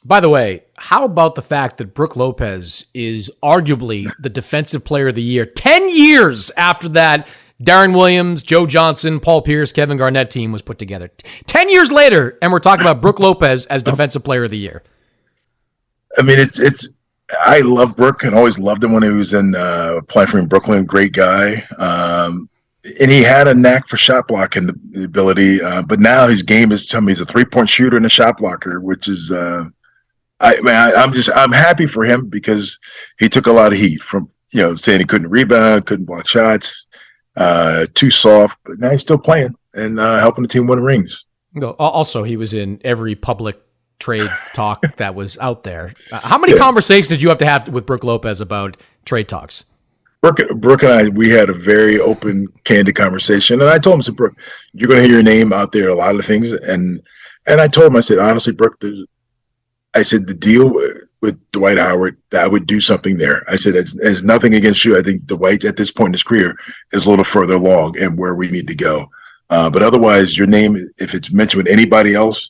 By the way, how about the fact that Brook Lopez is arguably the defensive player of the year 10 years after that Darren Williams, Joe Johnson, Paul Pierce, Kevin Garnett team was put together? 10 years later, and we're talking about Brook Lopez as defensive player of the year. I mean, I love Brook and always loved him when he was in playing for me in Brooklyn. Great guy. And he had a knack for shot blocking, the ability. But now his game is, he's a 3-point shooter and a shot blocker, which is, I'm happy for him because he took a lot of heat from, saying he couldn't rebound, couldn't block shots, too soft, but now he's still playing and helping the team win rings. Also, he was in every public trade talk that was out there. How many conversations did you have to have with Brook Lopez about trade talks? Brook and I, we had a very open, candid conversation. And I told him, I said, Brook, you're going to hear your name out there, a lot of things. And I told him, I said, honestly, Brook, I said, the deal with Dwight Howard, that I would do something there. I said, there's nothing against you. I think Dwight, at this point in his career, is a little further along and where we need to go. But otherwise, your name, if it's mentioned with anybody else,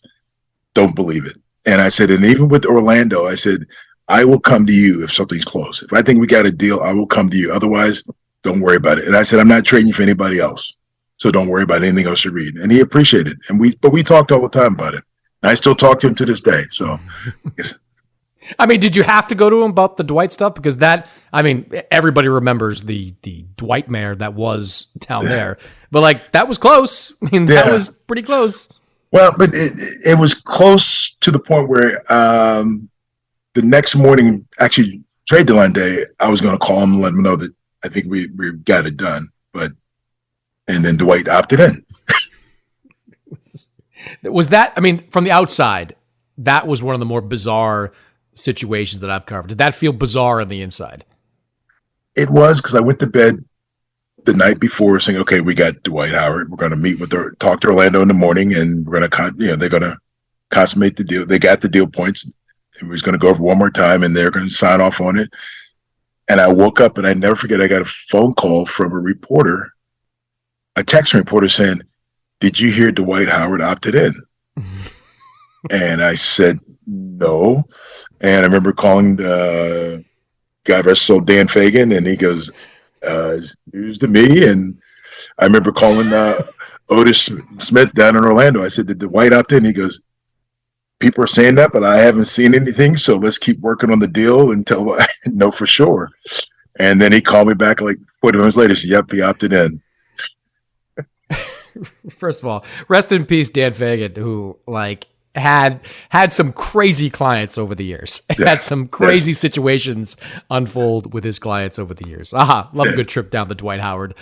don't believe it. And I said, and even with Orlando, I said, I will come to you if something's close. If I think we got a deal, I will come to you. Otherwise, don't worry about it. And I said, I'm not trading you for anybody else. So don't worry about anything else you read. And he appreciated it. But we talked all the time about it. And I still talk to him to this day. So, I mean, did you have to go to him about the Dwight stuff? Because everybody remembers the DWIGHTMARE that was down there. But that was close. I mean, that was pretty close. Well, but it was close to the point where the next morning, actually trade deadline day, I was going to call him and let him know that I think we got it done. And then Dwight opted in. Was that, from the outside, that was one of the more bizarre situations that I've covered. Did that feel bizarre on the inside? It was, because I went to bed the night before saying, okay, we got Dwight Howard. We're going to meet talk to Orlando in the morning, and we're going to, they're going to consummate the deal. They got the deal points, and we was going to go over one more time, and they're going to sign off on it. And I woke up, and I never forget, I got a phone call from a text reporter saying, did you hear Dwight Howard opted in? And I said, no. And I remember calling the guy, Dan Fagan, and he goes, news to me. And I remember calling Otis Smith down in Orlando. I said, did Dwight opt in? He goes, people are saying that, but I haven't seen anything. So let's keep working on the deal until I know for sure. And then he called me back 40 minutes later. Said, yep, he opted in. First of all, rest in peace, Dan Fagan, who had some crazy clients over the years. Had some crazy situations unfold with his clients over the years. Love a good trip down the Dwight Howard